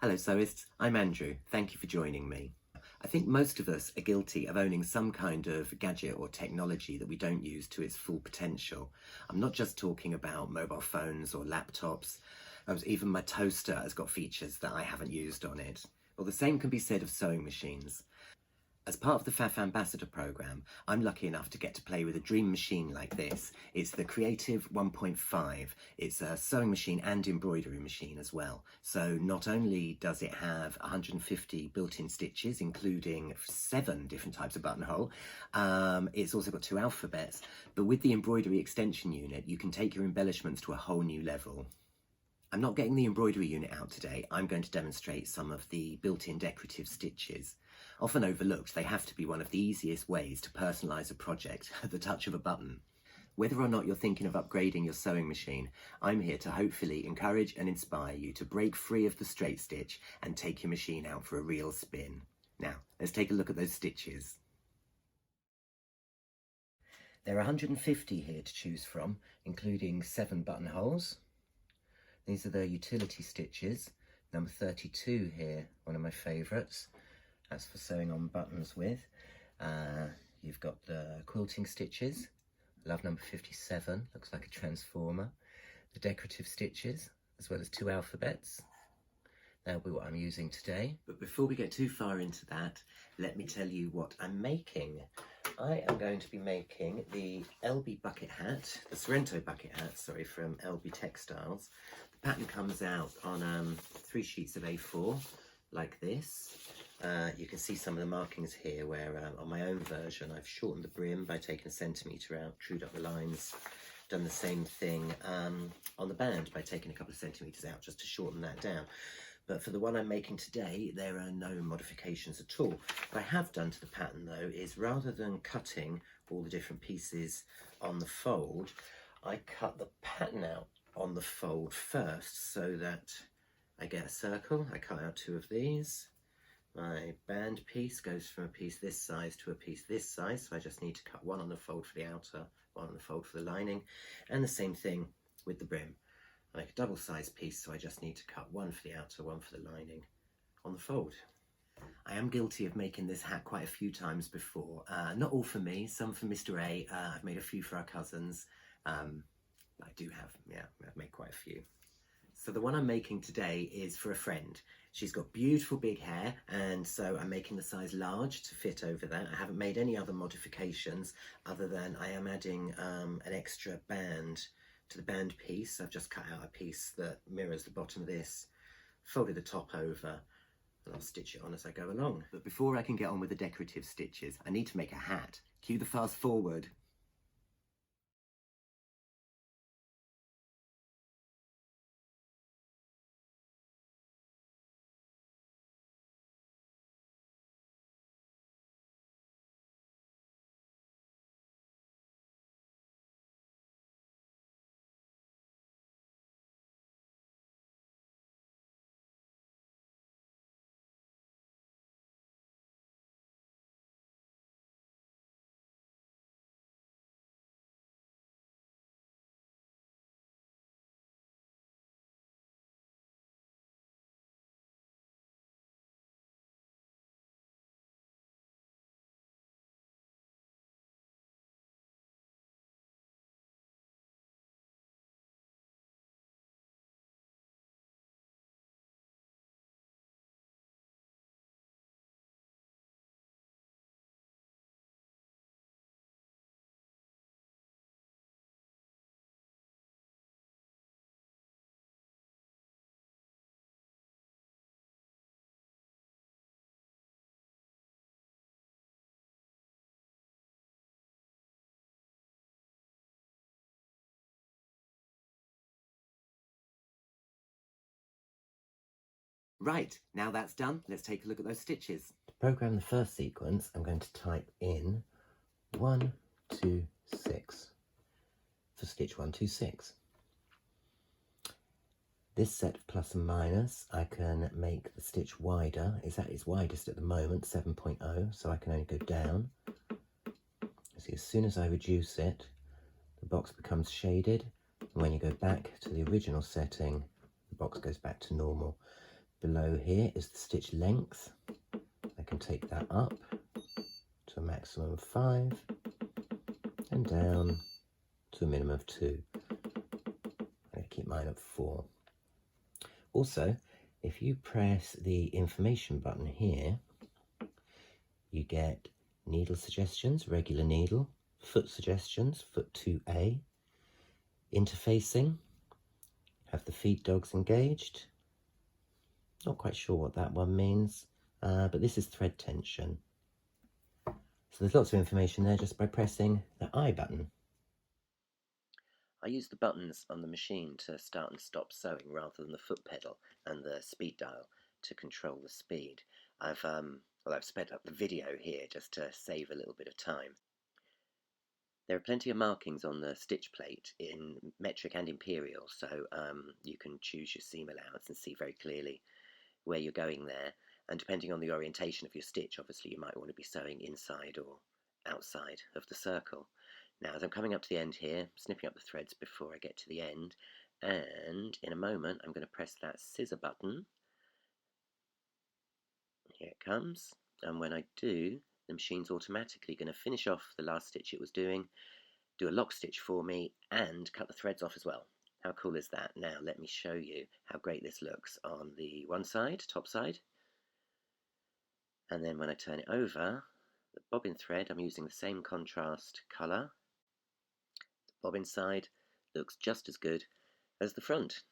Hello sewists, I'm Andrew. Thank you for joining me. I think most of us are guilty of owning some kind of gadget or technology that we don't use to its full potential. I'm not just talking about mobile phones or laptops. Even my toaster has got features that I haven't used on it. Well, the same can be said of sewing machines. As part of the FAF Ambassador programme, I'm lucky enough to get to play with a dream machine like this. It's the Creative 1.5. It's a sewing machine and embroidery machine as well. So not only does it have 150 built-in stitches, including 7 different types of buttonhole, it's also got 2 alphabets, but with the embroidery extension unit, you can take your embellishments to a whole new level. I'm not getting the embroidery unit out today. I'm going to demonstrate some of the built-in decorative stitches. Often overlooked, they have to be one of the easiest ways to personalise a project at the touch of a button. Whether or not you're thinking of upgrading your sewing machine, I'm here to hopefully encourage and inspire you to break free of the straight stitch and take your machine out for a real spin. Now, let's take a look at those stitches. There are 150 here to choose from, including 7 buttonholes. These are the utility stitches. Number 32 here, one of my favourites. That's for sewing on buttons with. You've got the quilting stitches. Love number 57, looks like a transformer. The decorative stitches, as well as 2 alphabets. That'll be what I'm using today. But before we get too far into that, let me tell you what I'm making. I am going to be making the LB bucket hat, the Sorrento bucket hat, sorry, from LB Textiles. The pattern comes out on 3 sheets of A4, like this. You can see some of the markings here where on my own version I've shortened the brim by taking a centimetre out, trued up the lines, done the same thing on the band by taking a couple of centimetres out just to shorten that down. But for the one I'm making today, there are no modifications at all. What I have done to the pattern though is rather than cutting all the different pieces on the fold, I cut the pattern out on the fold first so that I get a circle. I cut out 2 of these. My band piece goes from a piece this size to a piece this size, so I just need to cut 1 on the fold for the outer, 1 on the fold for the lining, and the same thing with the brim. I make a double-sized piece, so I just need to cut 1 for the outer, 1 for the lining on the fold. I am guilty of making this hat quite a few times before. Not all for me, some for Mr. A. I've made a few for our cousins. I do have, yeah, I've made quite a few. So the one I'm making today is for a friend. She's got beautiful big hair, and so I'm making the size large to fit over that. I haven't made any other modifications other than I am adding an extra band to the band piece. I've just cut out a piece that mirrors the bottom of this, folded the top over, and I'll stitch it on as I go along. But before I can get on with the decorative stitches, I need to make a hat. Cue the fast forward. Right, now that's done, let's take a look at those stitches. To program the first sequence, I'm going to type in 1, 2, 6 for stitch 1, 2, 6. This set of plus and minus, I can make the stitch wider. It's at its widest at the moment, 7.0, so I can only go down. See, as soon as I reduce it, the box becomes shaded, and when you go back to the original setting, the box goes back to normal. Below here is the stitch length. I can take that up to a maximum of 5 and down to a minimum of 2. I keep mine at 4. Also, if you press the information button here, you get needle suggestions, regular needle, foot suggestions, foot 2A, interfacing, have the feed dogs engaged. Not quite sure what that one means, but this is thread tension. So there's lots of information there just by pressing the I button. I use the buttons on the machine to start and stop sewing rather than the foot pedal and the speed dial to control the speed. I've sped up the video here just to save a little bit of time. There are plenty of markings on the stitch plate in metric and imperial, so you can choose your seam allowance and see very clearly where you're going there. And depending on the orientation of your stitch, obviously you might want to be sewing inside or outside of the circle. Now, as I'm coming up to the end here, snipping up the threads before I get to the end, and in a moment I'm going to press that scissor button. Here it comes, and when I do, the machine's automatically going to finish off the last stitch it was doing, do a lock stitch for me, and cut the threads off as well. How cool is that? Now let me show you how great this looks on the one side, top side. And then when I turn it over, the bobbin thread, I'm using the same contrast colour. The bobbin side looks just as good as the front.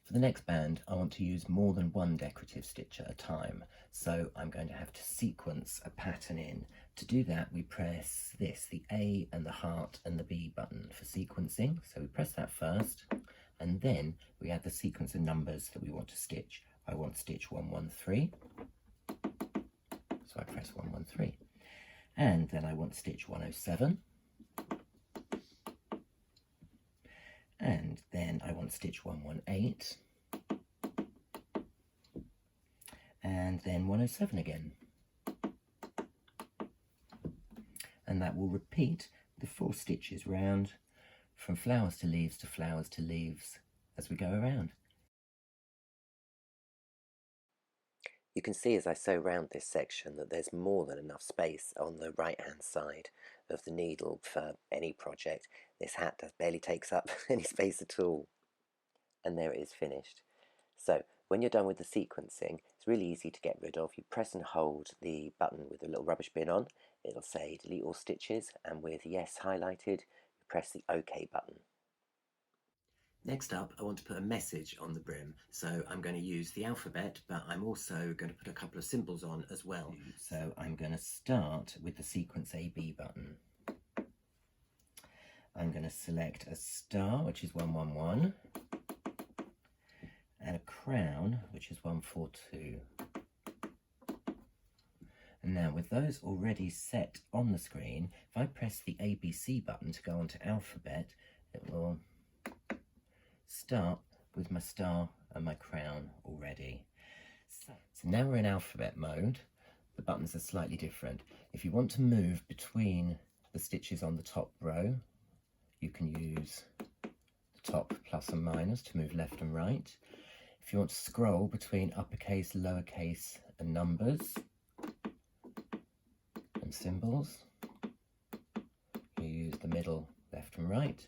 For the next band, I want to use more than one decorative stitch at a time, so I'm going to have to sequence a pattern in. To do that, we press this, the A and the heart and the B button for sequencing. So we press that first, and then we add the sequence of numbers that we want to stitch. I want stitch 113, so I press 113. And then I want stitch 107. And then I want stitch 118, and then 107 again. And that will repeat the 4 stitches round from flowers to leaves to flowers to leaves as we go around. You can see as I sew round this section that there's more than enough space on the right hand side of the needle for any project. This hat barely takes up any space at all. And there it is finished. So when you're done with the sequencing, it's really easy to get rid of. You press and hold the button with a little rubbish bin on. It'll say delete all stitches, and with yes highlighted, you press the OK button. Next up, I want to put a message on the brim, so I'm going to use the alphabet, but I'm also going to put a couple of symbols on as well. So I'm going to start with the sequence AB button. I'm going to select a star, which is 111, and a crown, which is 142. And now with those already set on the screen, if I press the ABC button to go onto alphabet, it will start with my star and my crown already. So now we're in alphabet mode. The buttons are slightly different. If you want to move between the stitches on the top row, you can use the top plus and minus to move left and right. If you want to scroll between uppercase, lowercase and numbers and symbols, you use the middle, left and right.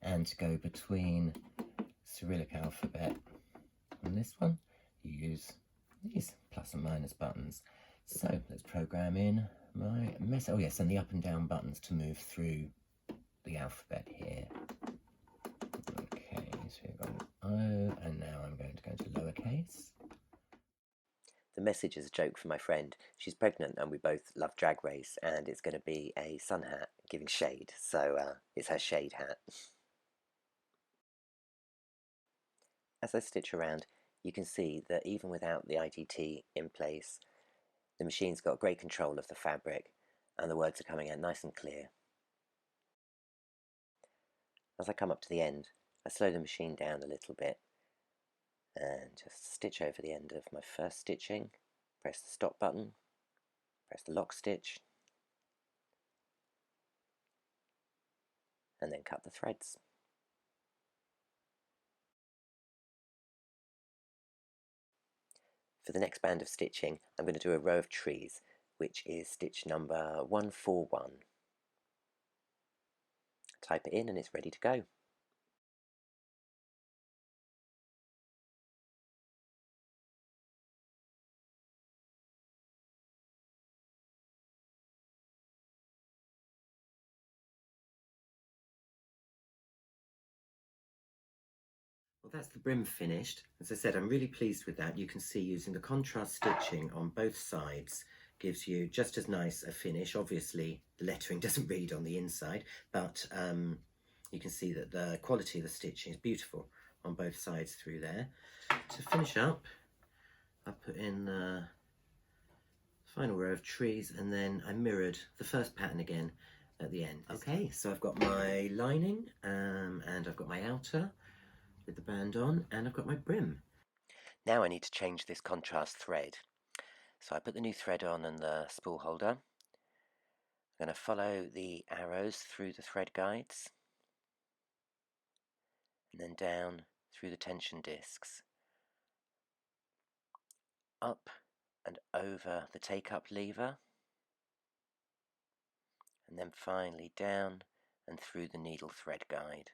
And to go between Cyrillic alphabet and this one, you use these plus and minus buttons. So let's program in my message. Oh yes, and the up and down buttons to move through the alphabet here. Okay, so we've got an O, and now I'm going to go to lowercase. The message is a joke for my friend. She's pregnant and we both love Drag Race, and it's going to be a sun hat giving shade, so it's her shade hat. As I stitch around, you can see that even without the IDT in place, the machine's got great control of the fabric and the words are coming out nice and clear. As I come up to the end, I slow the machine down a little bit and just stitch over the end of my first stitching, press the stop button, press the lock stitch, and then cut the threads. For the next band of stitching, I'm going to do a row of trees, which is stitch number 141. Type it in and it's ready to go. Well, that's the brim finished. As I said, I'm really pleased with that. You can see using the contrast stitching on both sides gives you just as nice a finish. Obviously, the lettering doesn't read on the inside, but you can see that the quality of the stitching is beautiful on both sides through there. To finish up, I put in the final row of trees and then I mirrored the first pattern again at the end. Okay, so I've got my lining and I've got my outer with the band on, and I've got my brim. Now I need to change this contrast thread. So I put the new thread on and the spool holder. I'm going to follow the arrows through the thread guides and then down through the tension discs, up and over the take-up lever, and then finally down and through the needle thread guide.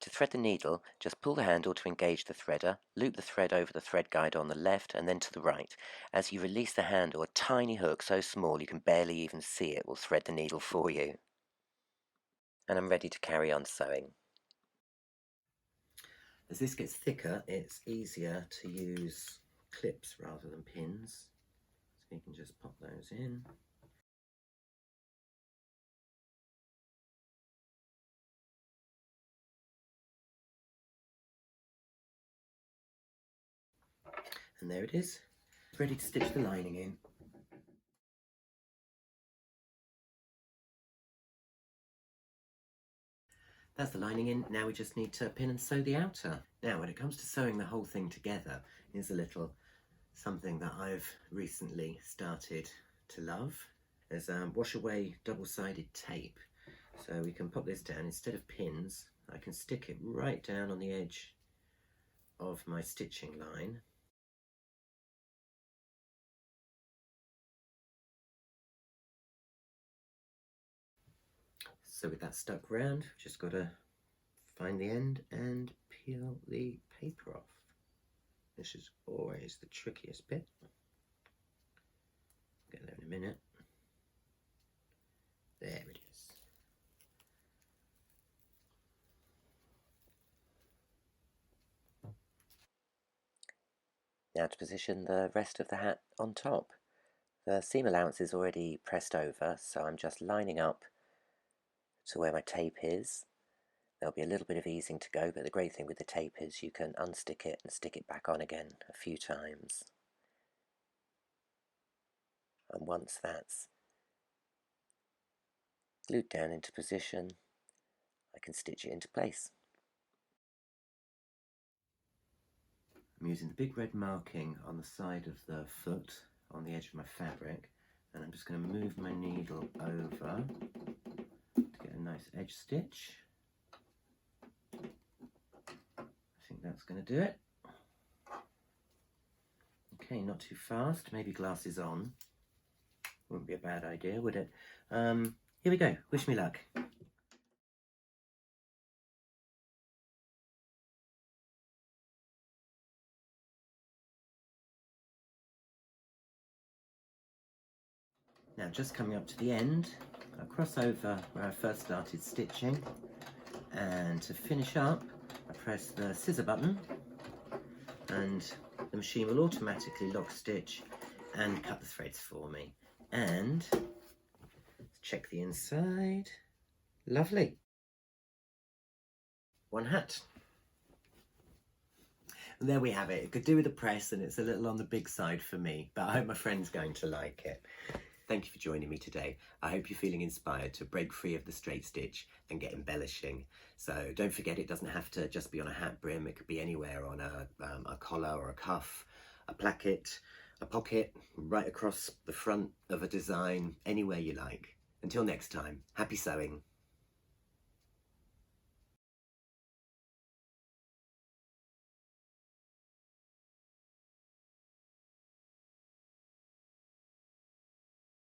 To thread the needle, just pull the handle to engage the threader, loop the thread over the thread guide on the left and then to the right. As you release the handle, a tiny hook so small you can barely even see it will thread the needle for you. And I'm ready to carry on sewing. As this gets thicker, it's easier to use clips rather than pins. So you can just pop those in. And there it is, ready to stitch the lining in. That's the lining in. Now we just need to pin and sew the outer. Now when it comes to sewing the whole thing together, here's a little something that I've recently started to love. There's wash away double-sided tape. So we can pop this down. Instead of pins, I can stick it right down on the edge of my stitching line. So with that stuck round, just got to find the end and peel the paper off. This is always the trickiest bit. Get there in a minute. There it is. Now to position the rest of the hat on top. The seam allowance is already pressed over, so I'm just lining up to where my tape is. There'll be a little bit of easing to go, but the great thing with the tape is you can unstick it and stick it back on again a few times. And once that's glued down into position, I can stitch it into place. I'm using the big red marking on the side of the foot on the edge of my fabric, and I'm just going to move my needle over to get a nice edge stitch. I think that's going to do it. Okay, not too fast, maybe glasses on. Wouldn't be a bad idea, would it? Here we go, wish me luck. Now just coming up to the end, I'll cross over where I first started stitching, and to finish up I press the scissor button and the machine will automatically lock stitch and cut the threads for me. And check the inside. Lovely. One hat. And there we have it. It could do with a press and it's a little on the big side for me, but I hope my friend's going to like it. Thank you for joining me today. I hope you're feeling inspired to break free of the straight stitch and get embellishing. So don't forget, it doesn't have to just be on a hat brim. It could be anywhere, on a collar or a cuff, a placket, a pocket, right across the front of a design, anywhere you like. Until next time, happy sewing.